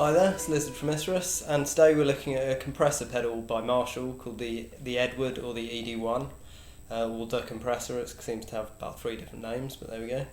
Hi there, it's Lizard from Isurus, and today we're looking at a compressor pedal by Marshall called the Edward or the ED-1, or the Compressor. It seems to have about 3 different names, but there we go.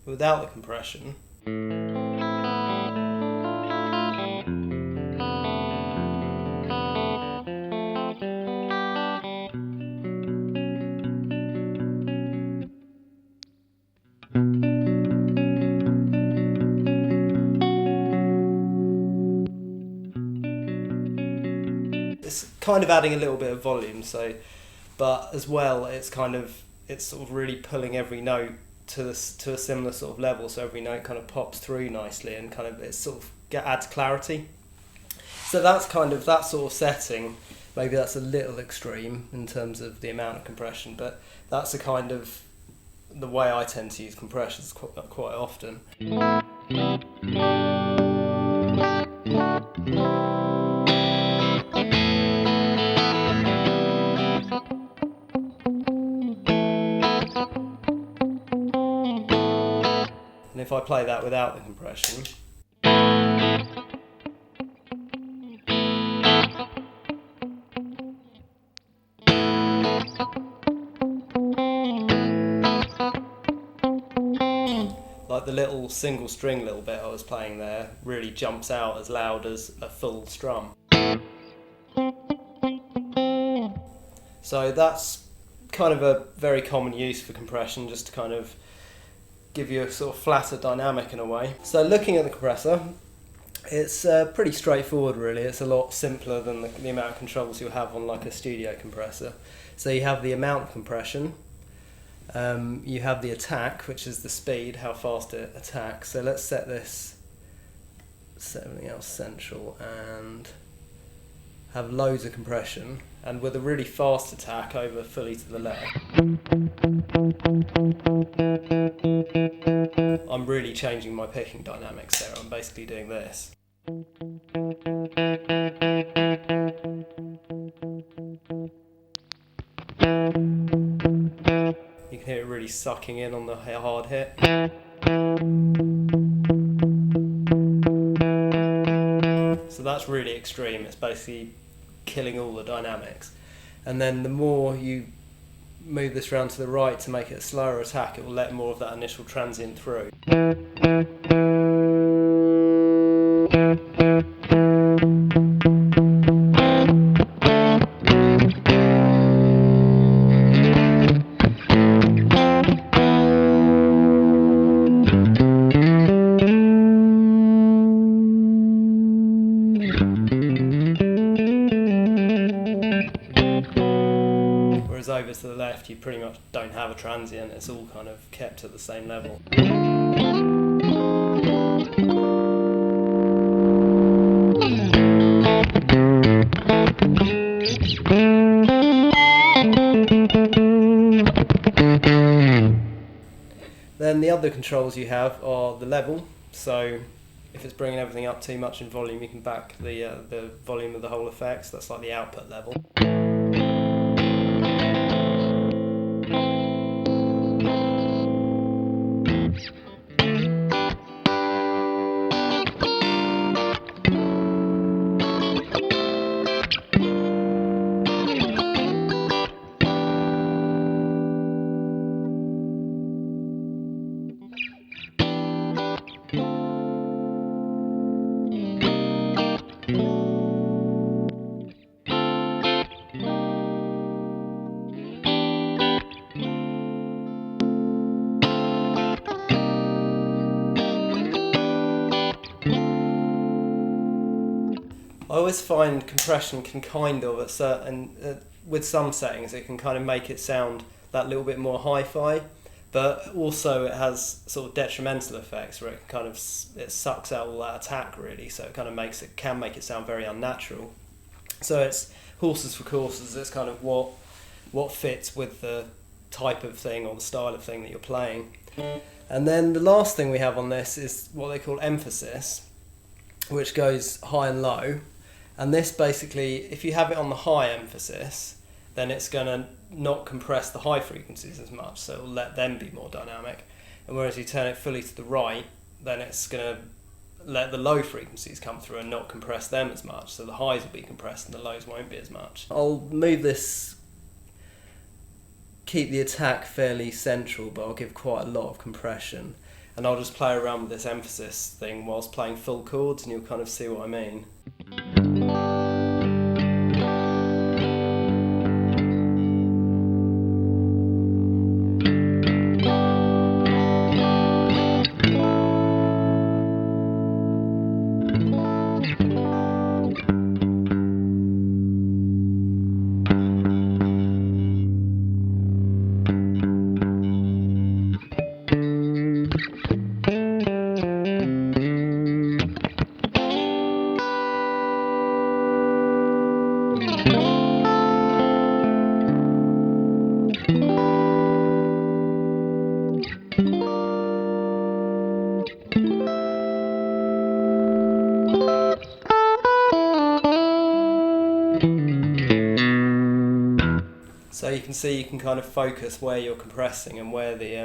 Without the compression, it's kind of adding a little bit of volume, but as well it's sort of really pulling every note to a similar sort of level, so every note kind of pops through nicely and it sort of adds clarity. So that's that sort of setting. Maybe that's a little extreme in terms of the amount of compression, but that's the way I tend to use compressors quite often. And if I play that without the compression, like the little single string little bit I was playing there really jumps out as loud as a full strum. So that's kind of a very common use for compression, just to give you a sort of flatter dynamic in a way. So looking at the compressor, it's pretty straightforward really. It's a lot simpler than the amount of controls you'll have on like a studio compressor. So you have the amount of compression, you have the attack, which is the speed, how fast it attacks. So let's set everything else central and have loads of compression, and with a really fast attack over fully to the left. I'm really changing my picking dynamics there. I'm basically doing this. You can hear it really sucking in on the hard hit. So that's really extreme. It's basically killing all the dynamics. And then the more you move this round to the right to make it a slower attack, it will let more of that initial transient through. Whereas over to the left you pretty much don't have a transient, it's all kind of kept at the same level. Then the other controls you have are the level, so if it's bringing everything up too much in volume you can back the volume of the whole effect, so that's like the output level. I always find compression can with some settings, it can make it sound that little bit more hi-fi, but also it has sort of detrimental effects where it kind of it sucks out all that attack really, so it kind of can make it sound very unnatural. So it's horses for courses. It's kind of what fits with the type of thing or the style of thing that you're playing. And then the last thing we have on this is what they call emphasis, which goes high and low. And this basically, if you have it on the high emphasis, then it's going to not compress the high frequencies as much, so it'll let them be more dynamic. And whereas you turn it fully to the right, then it's going to let the low frequencies come through and not compress them as much, so the highs will be compressed and the lows won't be as much. I'll move this, keep the attack fairly central, but I'll give quite a lot of compression, and I'll just play around with this emphasis thing whilst playing full chords, and you'll kind of see what I mean. So you can see, you can kind of focus where you're compressing and where the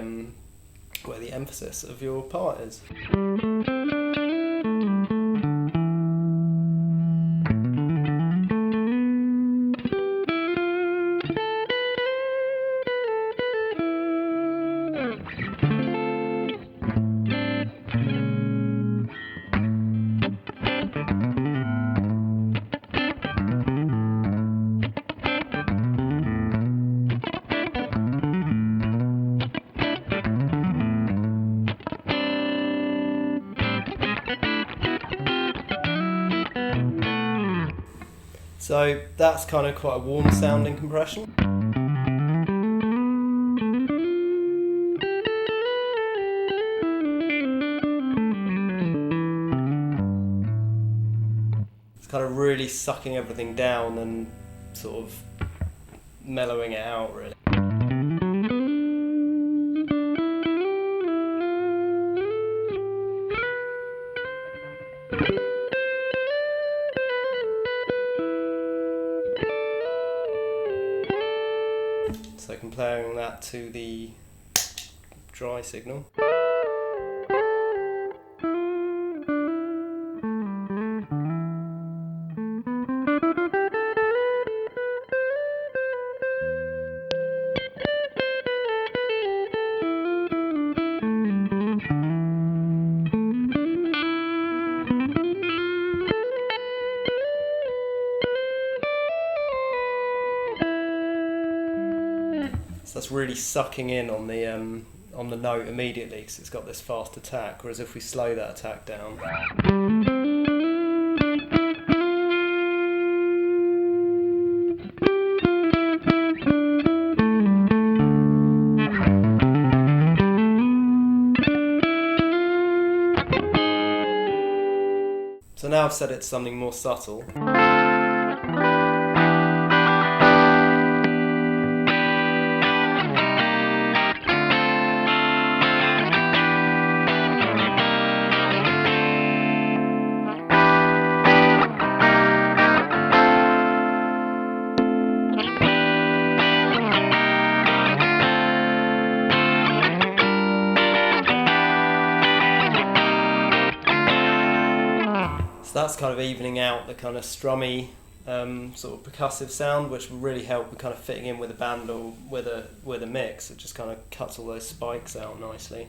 emphasis of your part is. So that's kind of quite a warm sounding compression. It's kind of really sucking everything down and sort of mellowing it out really. So comparing that to the dry signal. So that's really sucking in on the note immediately because it's got this fast attack, whereas if we slow that attack down, so now I've set it to something more subtle. So that's kind of evening out the kind of strummy sort of percussive sound, which will really help with kind of fitting in with a band or with a mix. It just kind of cuts all those spikes out nicely.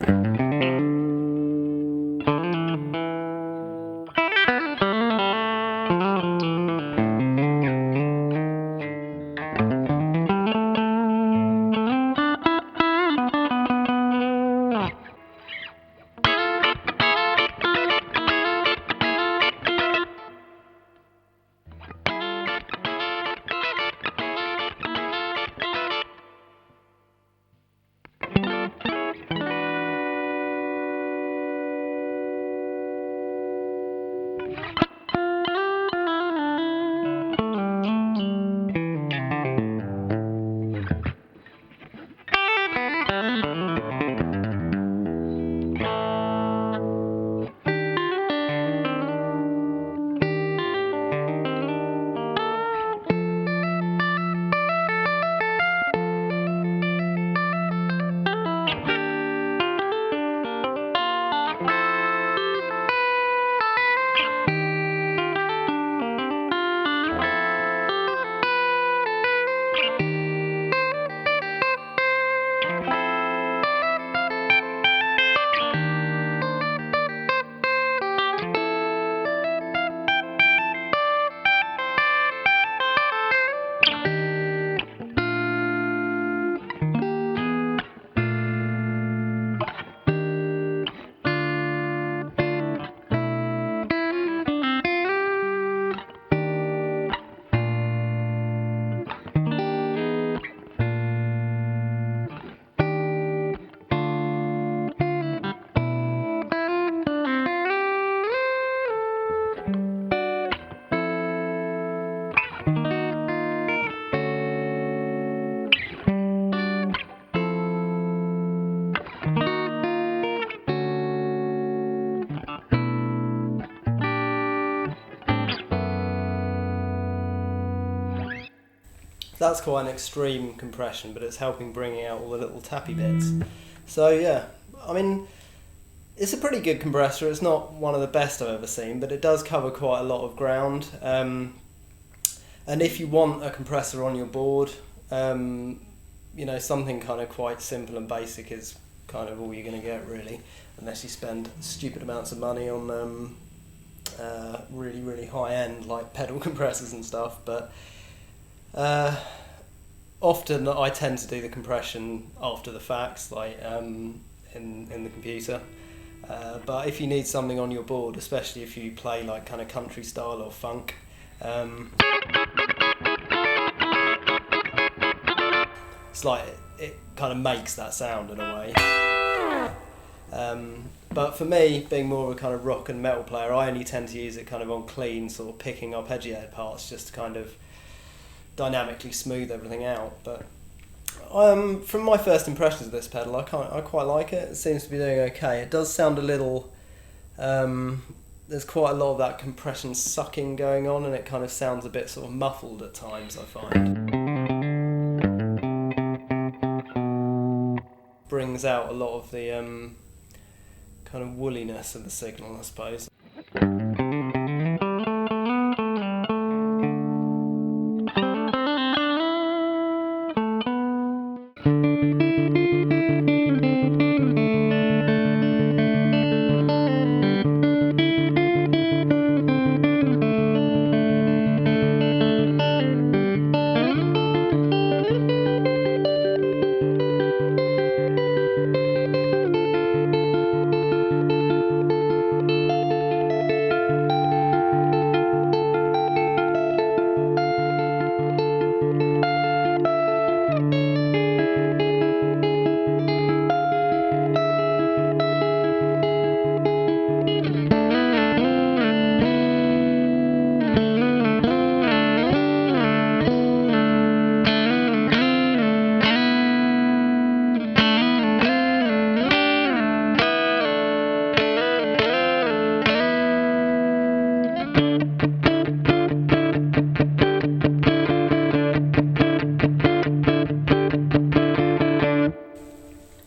That's quite an extreme compression, but it's helping bring out all the little tappy bits. So yeah, I mean, it's a pretty good compressor. It's not one of the best I've ever seen, but it does cover quite a lot of ground. And if you want a compressor on your board, you know, something kind of quite simple and basic is kind of all you're going to get, really, unless you spend stupid amounts of money on really, really high end like pedal compressors and stuff. But often I tend to do the compression after the fact, like in the computer. But if you need something on your board, especially if you play like kind of country style or funk, it's like it kind of makes that sound in a way. But for me, being more of a kind of rock and metal player, I only tend to use it kind of on clean, sort of picking up edgy parts, just to kind of dynamically smooth everything out. But from my first impressions of this pedal, I quite like it. It seems to be doing okay. It does sound a little, there's quite a lot of that compression sucking going on, and it kind of sounds a bit sort of muffled at times, I find. Brings out a lot of the kind of woolliness of the signal, I suppose.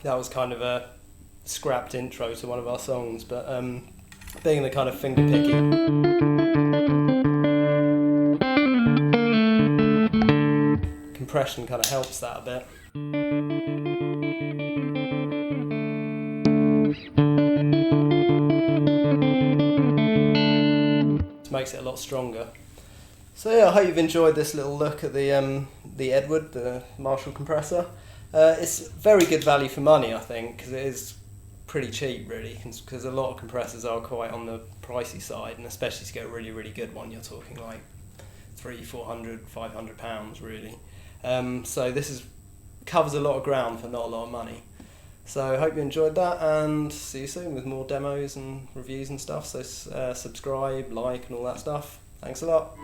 That was kind of a scrapped intro to one of our songs, but being the kind of finger picky, compression kind of helps that a bit. It makes it a lot stronger. So yeah, I hope you've enjoyed this little look at the Edward, the Marshall compressor. It's very good value for money, I think, because it is pretty cheap, really, because a lot of compressors are quite on the pricey side, and especially to get a really, really good one, you're talking like £300, £400, £500, really. So this covers a lot of ground for not a lot of money. So I hope you enjoyed that, and see you soon with more demos and reviews and stuff. So subscribe, like, and all that stuff. Thanks a lot.